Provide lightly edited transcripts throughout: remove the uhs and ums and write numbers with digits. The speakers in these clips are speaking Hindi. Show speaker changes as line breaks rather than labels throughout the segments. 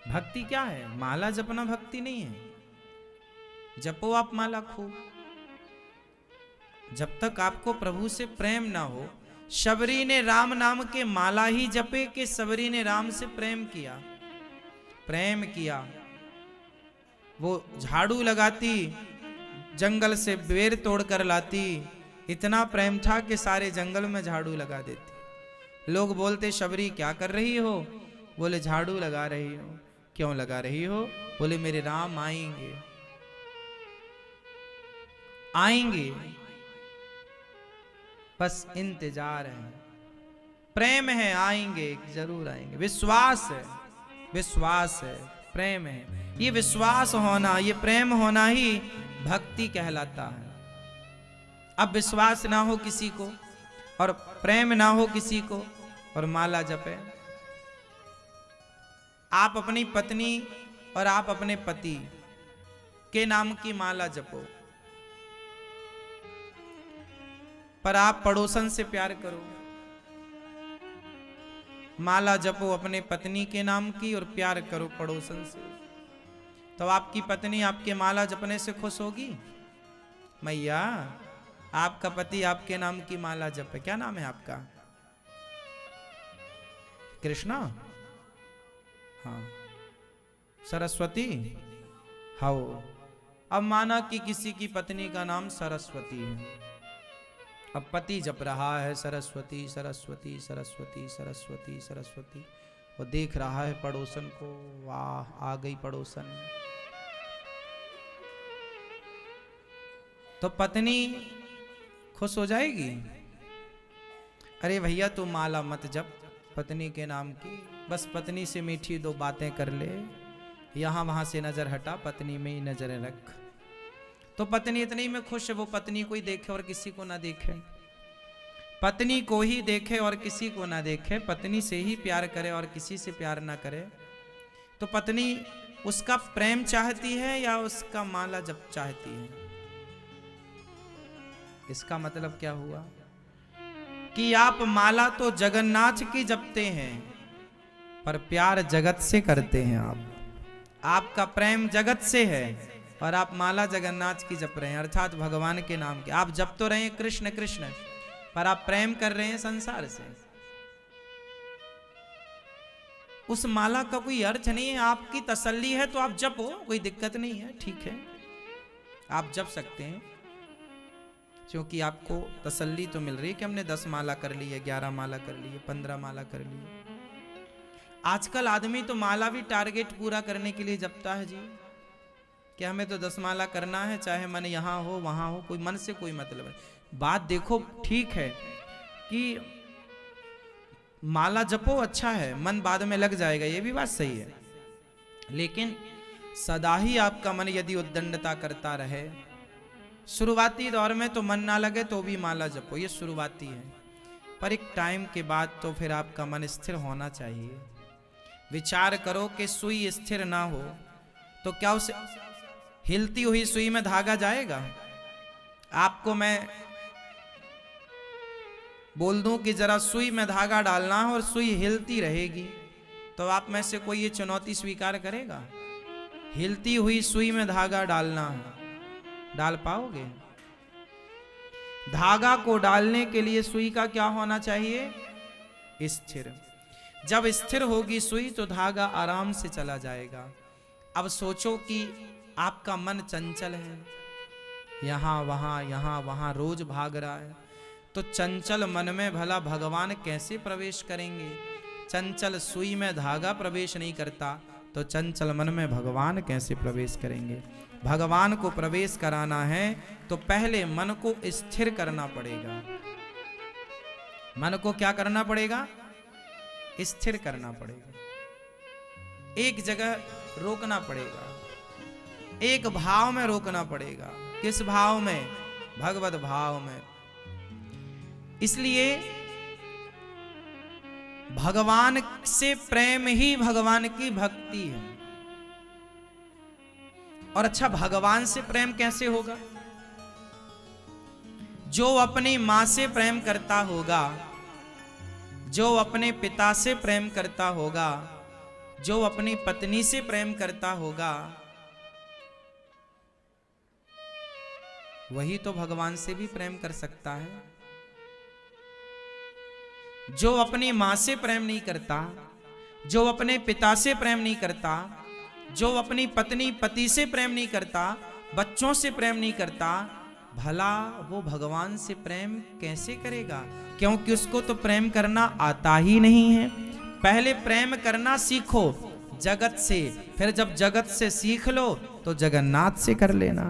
भक्ति क्या है? माला जपना भक्ति नहीं है। जपो आप माला खूब, जब तक आपको प्रभु से प्रेम ना हो। शबरी ने राम नाम के माला ही जपे कि शबरी ने राम से प्रेम किया? प्रेम किया। वो झाड़ू लगाती, जंगल से बेर तोड़ कर लाती, इतना प्रेम था कि सारे जंगल में झाड़ू लगा देती। लोग बोलते शबरी क्या कर रही हो? बोले झाड़ू लगा रही हो। क्यों लगा रही हो? बोले मेरे राम आएंगे, आएंगे, बस इंतजार है, प्रेम है, आएंगे, जरूर आएंगे। विश्वास है, विश्वास है, प्रेम है। ये विश्वास होना, ये प्रेम होना ही भक्ति कहलाता है। अब विश्वास ना हो किसी को और प्रेम ना हो किसी को और माला जपे। आप अपनी पत्नी और आप अपने पति के नाम की माला जपो, पर आप पड़ोसन से प्यार करो। माला जपो अपने पत्नी के नाम की और प्यार करो पड़ोसन से, तो आपकी पत्नी आपके माला जपने से खुश होगी? मैया, आपका पति आपके नाम की माला जपे। क्या नाम है आपका? कृष्णा? हाँ। सरस्वती? हाँ। अब माना कि किसी की पत्नी का नाम सरस्वती है। अब पति जप रहा है सरस्वती सरस्वती सरस्वती सरस्वती सरस्वती, वो देख रहा है पड़ोसन को, वाह आ गई पड़ोसन। तो पत्नी खुश हो जाएगी? अरे भैया तू माला मत जप पत्नी के नाम की, बस पत्नी से मीठी दो बातें कर ले, यहां वहां से नजर हटा, पत्नी में ही नजर रख। तो पत्नी इतनी में खुश है, वो पत्नी को ही देखे और किसी को ना देखे, पत्नी को ही देखे और किसी को ना देखे, पत्नी से ही प्यार करे और किसी से प्यार ना करे। तो पत्नी उसका प्रेम चाहती है या उसका माला जप चाहती है? इसका मतलब क्या हुआ कि आप माला तो जगन्नाथ की जपते हैं पर प्यार जगत से करते हैं। आपका प्रेम जगत से है और आप माला जगन्नाथ की जप रहे हैं, अर्थात भगवान के नाम के। आप जप तो रहे हैं कृष्ण कृष्ण, पर आप प्रेम कर रहे हैं संसार से। उस माला का कोई अर्थ नहीं है। आपकी तसल्ली है तो आप जपो, कोई दिक्कत नहीं है, ठीक है, आप जप सकते हैं, क्योंकि आपको तसल्ली तो मिल रही है कि हमने 10 माला कर ली है, 11 माला कर ली है, 15 माला कर ली है। आजकल आदमी तो माला भी टारगेट पूरा करने के लिए जपता है जी, कि हमें तो 10 माला करना है, चाहे मन यहाँ हो वहां हो, कोई मन से कोई मतलब नहीं। बात देखो ठीक है कि माला जपो, अच्छा है, मन बाद में लग जाएगा, ये भी बात सही है, लेकिन सदा ही आपका मन यदि उद्दंडता करता रहे, शुरुआती दौर में तो मन ना लगे तो भी माला जपो, ये शुरुआती है, पर एक टाइम के बाद तो फिर आपका मन स्थिर होना चाहिए। विचार करो कि सुई स्थिर ना हो तो क्या उस हिलती हुई सुई में धागा जाएगा? आपको मैं बोल दूं कि जरा सुई में धागा डालना है और सुई हिलती रहेगी, तो आप में से कोई ये चुनौती स्वीकार करेगा? हिलती हुई सुई में धागा डालना है, डाल पाओगे? धागा को डालने के लिए सुई का क्या होना चाहिए? स्थिर। जब स्थिर होगी सुई तो धागा आराम से चला जाएगा। अब सोचो कि आपका मन चंचल है, यहां वहां रोज भाग रहा है, तो चंचल मन में भला भगवान कैसे प्रवेश करेंगे? चंचल सुई में धागा प्रवेश नहीं करता तो चंचल मन में भगवान कैसे प्रवेश करेंगे? भगवान को प्रवेश कराना है तो पहले मन को स्थिर करना पड़ेगा। मन को क्या करना पड़ेगा? स्थिर करना पड़ेगा, एक जगह रोकना पड़ेगा, एक भाव में रोकना पड़ेगा। किस भाव में? भगवत भाव में। इसलिए भगवान से प्रेम ही भगवान की भक्ति है। और अच्छा, भगवान से प्रेम कैसे होगा? जो अपनी मां से प्रेम करता होगा, जो अपने पिता से प्रेम करता होगा, जो अपनी पत्नी से प्रेम करता होगा वही तो भगवान से भी प्रेम कर सकता है। जो अपनी मां से प्रेम नहीं करता, जो अपने पिता से प्रेम नहीं करता, जो अपनी पत्नी पति से प्रेम नहीं करता, बच्चों से प्रेम नहीं करता, भला वो भगवान से प्रेम कैसे करेगा? क्योंकि उसको तो प्रेम करना आता ही नहीं है। पहले प्रेम करना सीखो जगत से, फिर जब जगत से सीख लो तो जगन्नाथ से कर लेना।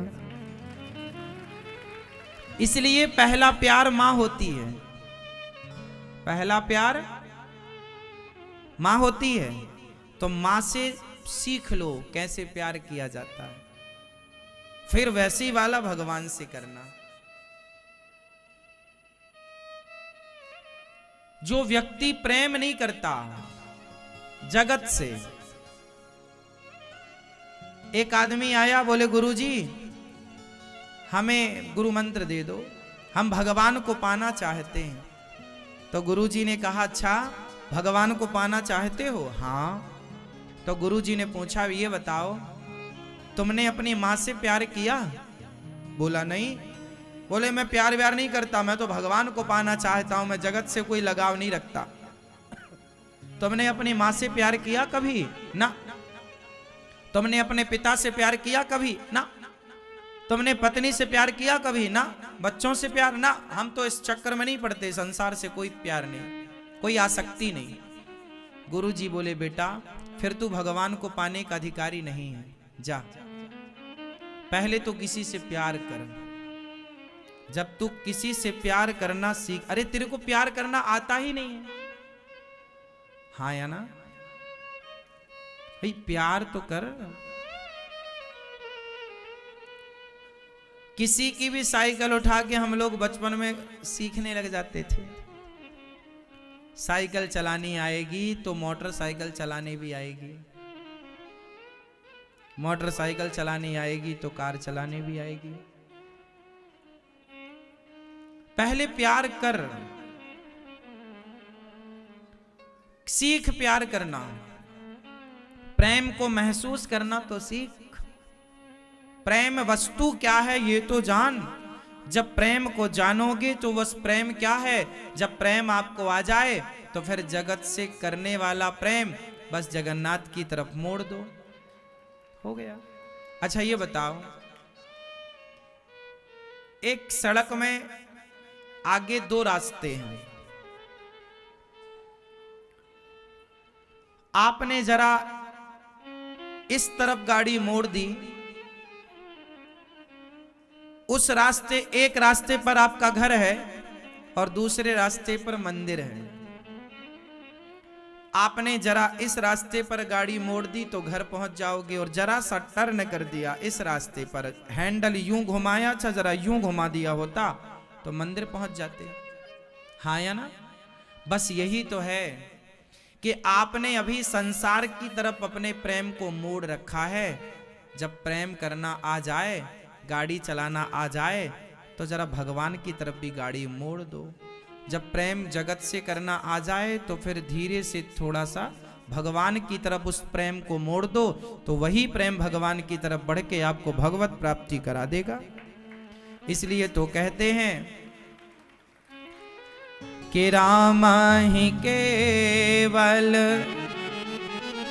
इसलिए पहला प्यार मां होती है, पहला प्यार मां होती है। तो मां से सीख लो कैसे प्यार किया जाता है, फिर वैसी वाला भगवान से करना। जो व्यक्ति प्रेम नहीं करता जगत से, एक आदमी आया, बोले गुरुजी हमें गुरु मंत्र दे दो, हम भगवान को पाना चाहते हैं। तो गुरुजी ने कहा अच्छा भगवान को पाना चाहते हो? हाँ। तो गुरुजी ने पूछा ये बताओ तुमने अपनी मां से प्यार किया? बोला नहीं। बोले मैं प्यार व्यार नहीं करता, मैं तो भगवान को पाना चाहता हूं, मैं जगत से कोई लगाव नहीं रखता। तुमने अपनी मां से प्यार किया कभी? ना। तुमने अपने पिता से प्यार किया कभी? ना। तुमने पत्नी से प्यार किया कभी? ना। बच्चों से प्यार? ना। हम तो इस चक्कर में नहीं पड़ते, संसार से कोई प्यार नहीं, कोई आसक्ति नहीं। गुरुजी बोले बेटा फिर तू भगवान को पाने का अधिकारी नहीं है, जा पहले तो किसी से प्यार कर। जब तू किसी से प्यार करना सीख, अरे तेरे को प्यार करना आता ही नहीं है, हाँ या ना भाई, प्यार तो कर। किसी की भी साइकिल उठा के हम लोग बचपन में सीखने लग जाते थे। साइकिल चलानी आएगी तो मोटरसाइकिल चलाने भी आएगी, मोटरसाइकिल चलानी आएगी तो कार चलाने भी आएगी। पहले प्यार कर, सीख प्यार करना, प्रेम को महसूस करना तो सीख। प्रेम वस्तु क्या है ये तो जान। जब प्रेम को जानोगे तो बस प्रेम क्या है, जब प्रेम आपको आ जाए तो फिर जगत से करने वाला प्रेम बस जगन्नाथ की तरफ मोड़ दो, हो गया। अच्छा ये बताओ, एक सड़क में आगे दो रास्ते हैं, आपने जरा इस तरफ गाड़ी मोड़ दी, उस रास्ते, एक रास्ते पर आपका घर है और दूसरे रास्ते पर मंदिर है। आपने जरा इस रास्ते पर गाड़ी मोड़ दी तो घर पहुंच जाओगे, और जरा सा टर्न कर दिया इस रास्ते पर, हैंडल यूं घुमाया, अच्छा जरा यूं घुमा दिया होता तो मंदिर पहुंच जाते, हाँ या ना। बस यही तो है कि आपने अभी संसार की तरफ अपने प्रेम को मोड़ रखा है। जब प्रेम करना आ जाए, गाड़ी चलाना आ जाए तो जरा भगवान की तरफ भी गाड़ी मोड़ दो। जब प्रेम जगत से करना आ जाए तो फिर धीरे से थोड़ा सा भगवान की तरफ उस प्रेम को मोड़ दो, तो वही प्रेम भगवान की तरफ बढ़ के आपको भगवत प्राप्ति करा देगा। इसलिए तो कहते हैं कि राम ही केवल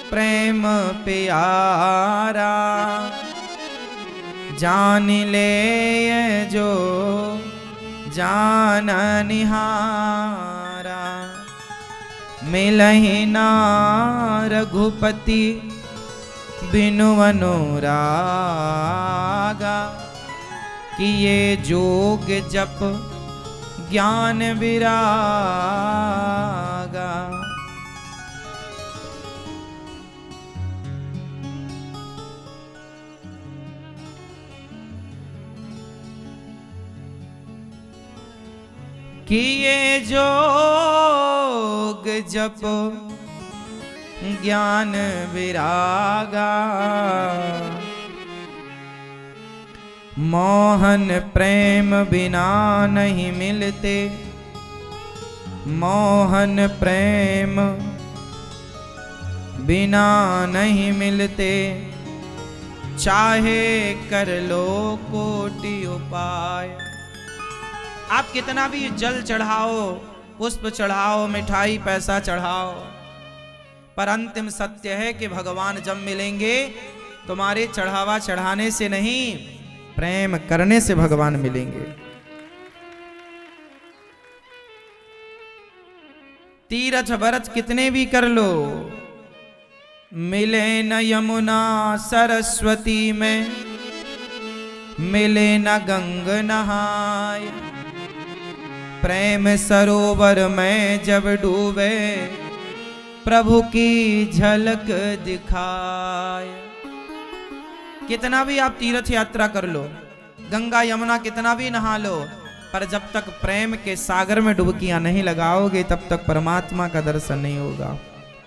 प्रेम प्यारा, जान ले जो जान निहारा, मिलहि ना रघुपति बिनु अनुरागा, कि ये जोग जप ज्ञान विरागा। कि ये जोग जप ज्ञान विरागा, मोहन प्रेम बिना नहीं मिलते, मोहन प्रेम बिना नहीं मिलते, चाहे कर लो कोटि उपाय। आप कितना भी जल चढ़ाओ, पुष्प चढ़ाओ, मिठाई पैसा चढ़ाओ, पर अंतिम सत्य है कि भगवान जब मिलेंगे तुम्हारे चढ़ावा चढ़ाने से नहीं, प्रेम करने से भगवान मिलेंगे। तीरथ व्रत कितने भी कर लो, मिले न यमुना सरस्वती में, मिले न गंग नहाय। प्रेम सरोवर में जब डूबे, प्रभु की झलक दिखाए। कितना भी आप तीर्थ यात्रा कर लो, गंगा यमुना कितना भी नहा लो, पर जब तक प्रेम के सागर में डुबकियां नहीं लगाओगे तब तक परमात्मा का दर्शन नहीं होगा।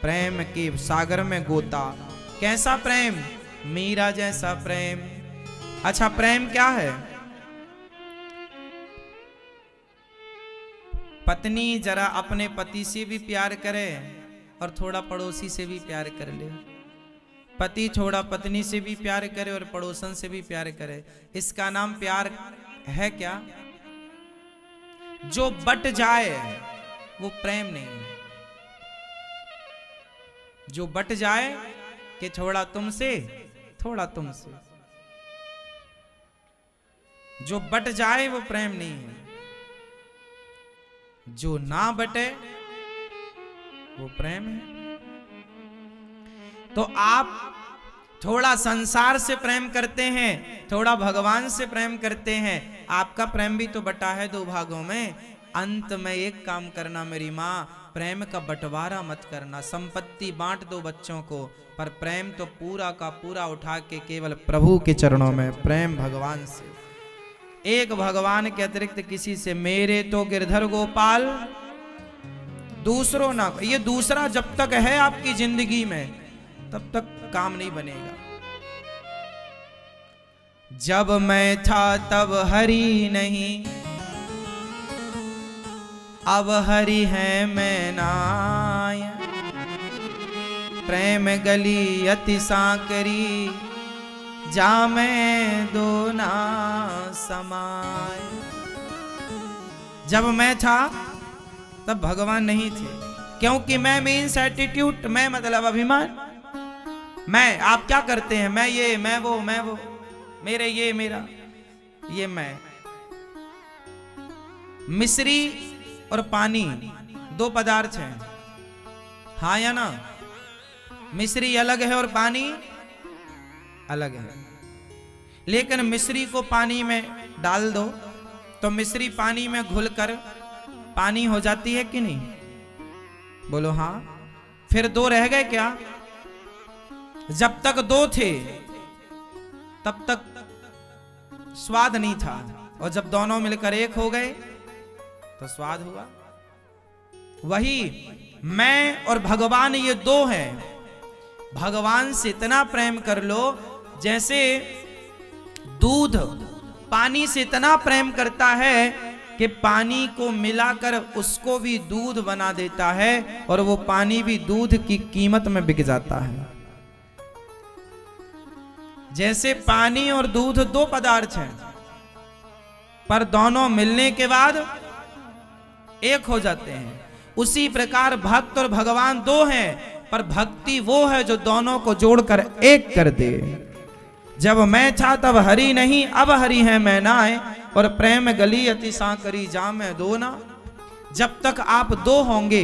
प्रेम के सागर में गोता, कैसा प्रेम? मीरा जैसा प्रेम। अच्छा, प्रेम क्या है? पत्नी जरा अपने पति से भी प्यार करे और थोड़ा पड़ोसी से भी प्यार कर ले, पति थोड़ा पत्नी से भी प्यार करे और पड़ोसन से भी प्यार करे, इसका नाम प्यार है क्या? जो बट जाए वो प्रेम नहीं है। जो बट जाए कि थोड़ा तुमसे थोड़ा तुमसे, जो बट जाए वो प्रेम नहीं है। जो ना बटे वो प्रेम है। तो आप थोड़ा संसार से प्रेम करते हैं, थोड़ा भगवान से प्रेम करते हैं, आपका प्रेम भी तो बटा है दो भागों में। अंत में एक काम करना मेरी माँ, प्रेम का बंटवारा मत करना। संपत्ति बांट दो बच्चों को, पर प्रेम तो पूरा का पूरा उठा के केवल प्रभु के चरणों में, प्रेम भगवान से। एक भगवान के अतिरिक्त किसी से, मेरे तो गिरधर गोपाल दूसरों ना। ये दूसरा जब तक है आपकी जिंदगी में तब तक काम नहीं बनेगा। जब मैं था तब हरि नहीं, अब हरि है मैं नाय। प्रेम गली अति सांकरी, जा मैं दो ना समाय। जब मैं था तब भगवान नहीं थे, क्योंकि मैं मीन्स एटीट्यूड, मैं मतलब अभिमान। मैं, आप क्या करते हैं? मैं ये, मैं वो, मैं वो, मेरे ये, मेरा ये, मैं। मिश्री और पानी दो पदार्थ हैं, हाँ या ना? मिश्री अलग है और पानी अलग है। लेकिन मिश्री को पानी में डाल दो तो मिश्री पानी में घुलकर पानी हो जाती है कि नहीं? बोलो हाँ। फिर दो रह गए क्या? जब तक दो थे तब तक स्वाद नहीं था, और जब दोनों मिलकर एक हो गए तो स्वाद हुआ। वही मैं और भगवान, ये दो हैं। भगवान से इतना प्रेम कर लो जैसे दूध पानी से इतना प्रेम करता है कि पानी को मिलाकर उसको भी दूध बना देता है, और वो पानी भी दूध की कीमत में बिक जाता है। जैसे पानी और दूध दो पदार्थ हैं, पर दोनों मिलने के बाद एक हो जाते हैं। उसी प्रकार भक्त और भगवान दो हैं, पर भक्ति वो है जो दोनों को जोड़कर एक कर दे। जब मैं था तब हरि नहीं, अब हरि है मैं नाय। और प्रेम गली अति सांकरी, जा मैं दो ना। जब तक आप दो होंगे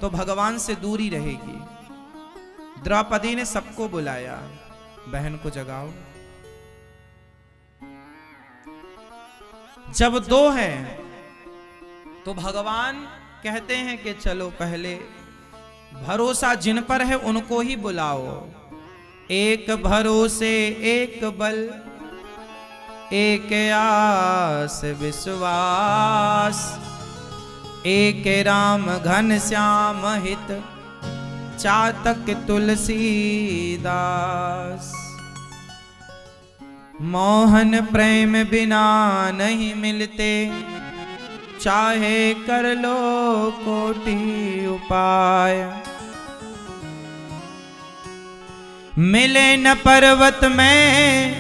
तो भगवान से दूरी रहेगी। द्रौपदी ने सबको बुलाया, बहन को जगाओ। जब दो हैं तो भगवान कहते हैं कि चलो पहले भरोसा जिन पर है उनको ही बुलाओ। एक भरोसे एक बल, एक आस विश्वास, एक राम घन श्याम हित, चातक तुलसीदास। मोहन प्रेम बिना नहीं मिलते, चाहे कर लो कोटि उपाय। मिले न पर्वत में,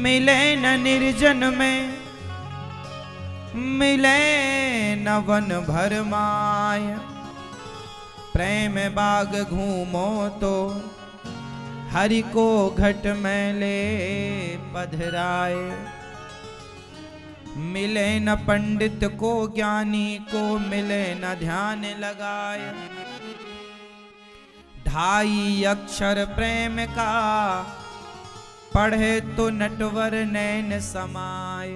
मिले न निर्जन में, मिले न वन भर माय। प्रेम बाग घूमो तो हरि को घट में ले पधराए। मिले न पंडित को ज्ञानी को, मिले न ध्यान लगाए। ढाई अक्षर प्रेम का, पढ़े तो नटवर नैन समाय।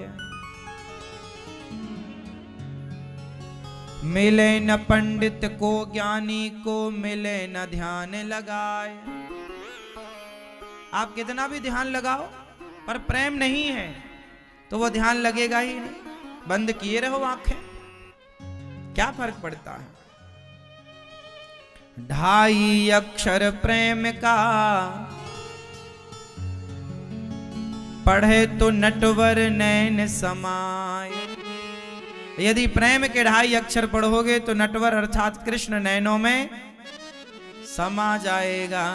मिले न पंडित को ज्ञानी को, मिले न ध्यान लगाए। आप कितना भी ध्यान लगाओ पर प्रेम नहीं है तो वो ध्यान लगेगा ही नहीं। बंद किए रहो आंखें, क्या फर्क पड़ता है। ढाई अक्षर प्रेम का, पढ़े तो नटवर नैन समाय। यदि प्रेम के ढाई अक्षर पढ़ोगे तो नटवर अर्थात कृष्ण नैनों में समा जाएगा।